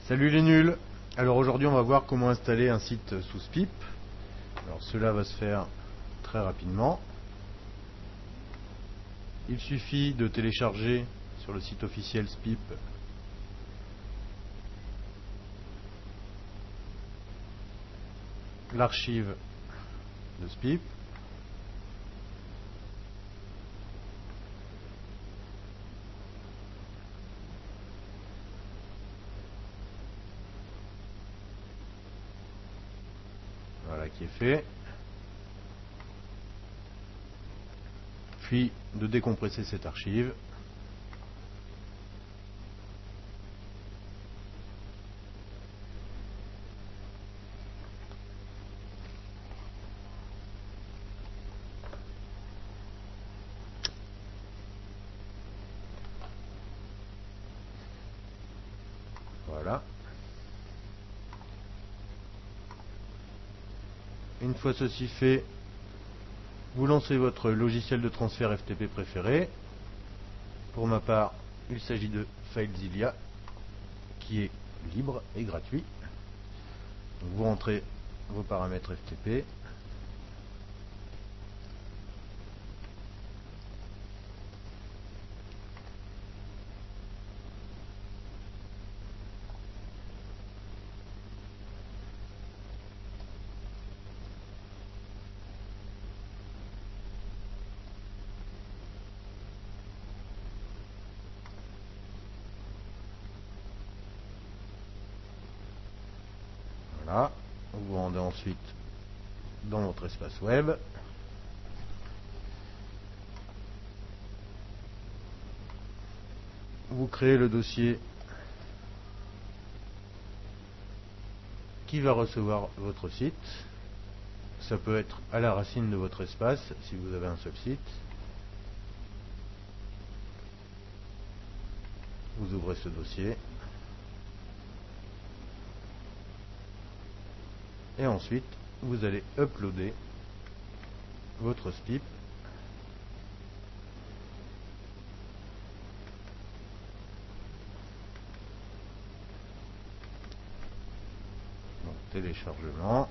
Salut les nuls. Alors aujourd'hui on va voir comment installer un site sous SPIP. Alors cela va se faire très rapidement. Il suffit de télécharger sur le site officiel SPIP l'archive de SPIP. Voilà qui est fait. Puis de décompresser cette archive. Voilà. Une fois ceci fait, vous lancez votre logiciel de transfert FTP préféré. Pour ma part, il s'agit de FileZilla, qui est libre et gratuit. Donc vous rentrez vos paramètres FTP. Voilà. Vous vous rendez ensuite dans votre espace web. Vous créez le dossier qui va recevoir votre site. Ça peut être à la racine de votre espace si vous avez un seul site. Vous ouvrez ce dossier. Et ensuite, vous allez uploader votre SPIP. Donc, téléchargement.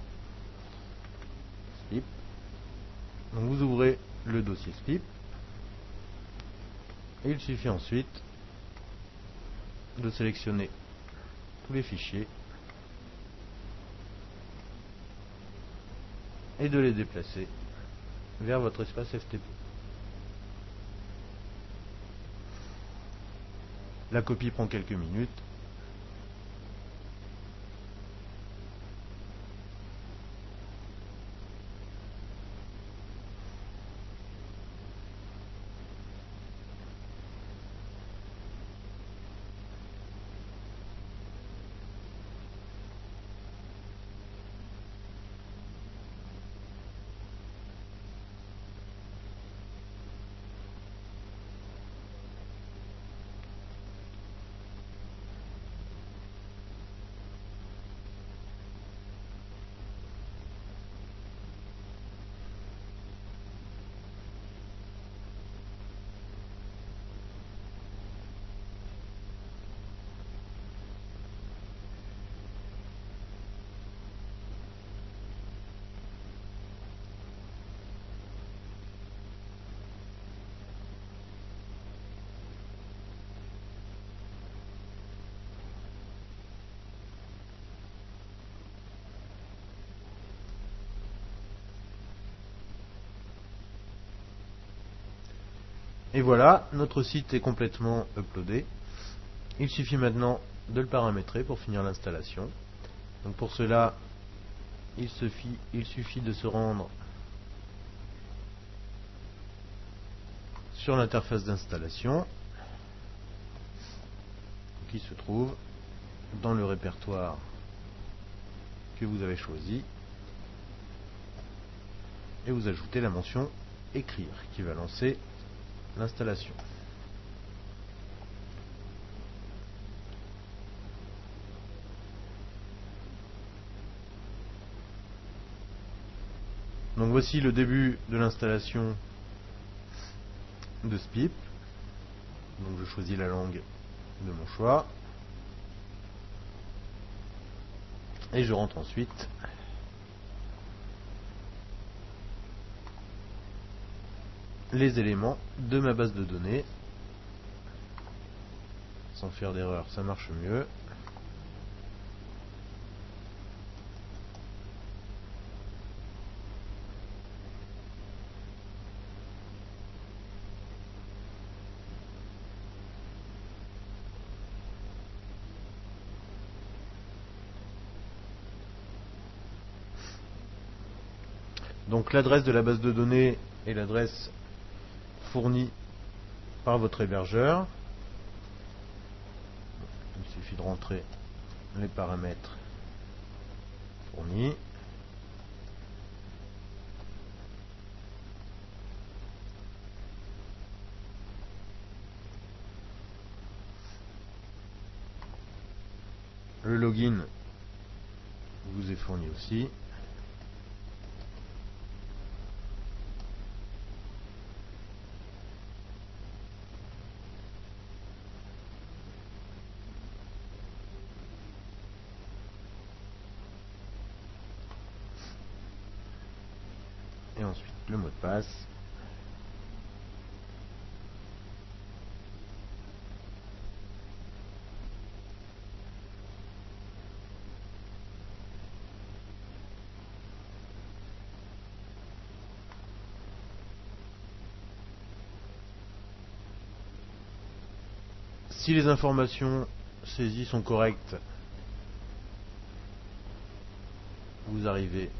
SPIP. Donc, vous ouvrez le dossier SPIP. Et il suffit ensuite de sélectionner tous les fichiers et de les déplacer vers votre espace FTP. La copie prend quelques minutes. Et voilà, notre site est complètement uploadé. Il suffit maintenant de le paramétrer pour finir l'installation. Donc pour cela, il suffit de se rendre sur l'interface d'installation qui se trouve dans le répertoire que vous avez choisi et vous ajoutez la mention écrire qui va lancer l'installation. Donc voici le début de l'installation de SPIP. Donc je choisis la langue de mon choix. Et je rentre ensuite les éléments de ma base de données. Sans faire d'erreur, ça marche mieux. Donc l'adresse de la base de données est l'adresse fournie par votre hébergeur. Il suffit de rentrer les paramètres fournis. Le login vous est fourni aussi. Et ensuite le mot de passe. Si les informations saisies sont correctes, vous arrivez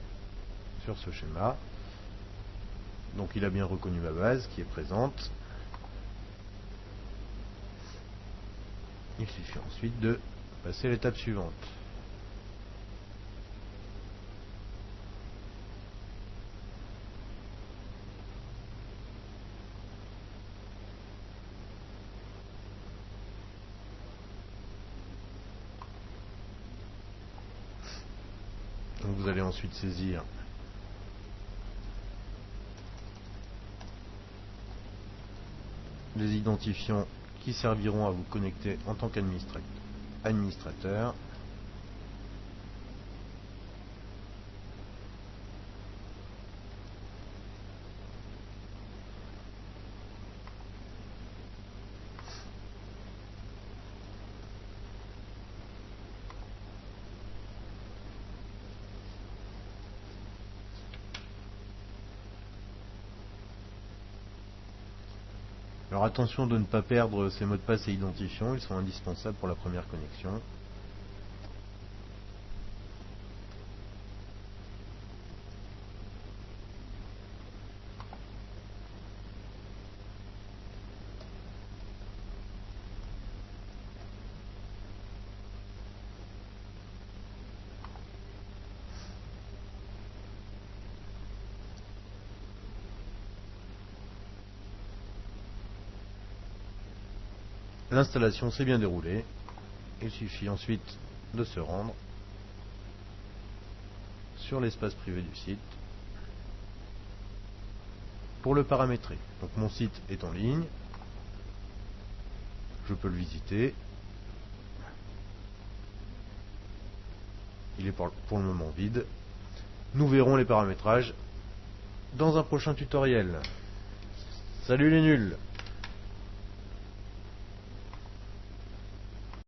sur ce schéma. Donc il a bien reconnu ma base qui est présente. Il suffit ensuite de passer à l'étape suivante. Donc vous allez ensuite saisir les identifiants qui serviront à vous connecter en tant qu'administrateur. Alors attention de ne pas perdre ces mots de passe et identifiants, ils sont indispensables pour la première connexion. L'installation s'est bien déroulée. Il suffit ensuite de se rendre sur l'espace privé du site pour le paramétrer. Donc mon site est en ligne. Je peux le visiter. Il est pour le moment vide. Nous verrons les paramétrages dans un prochain tutoriel. Salut les nuls!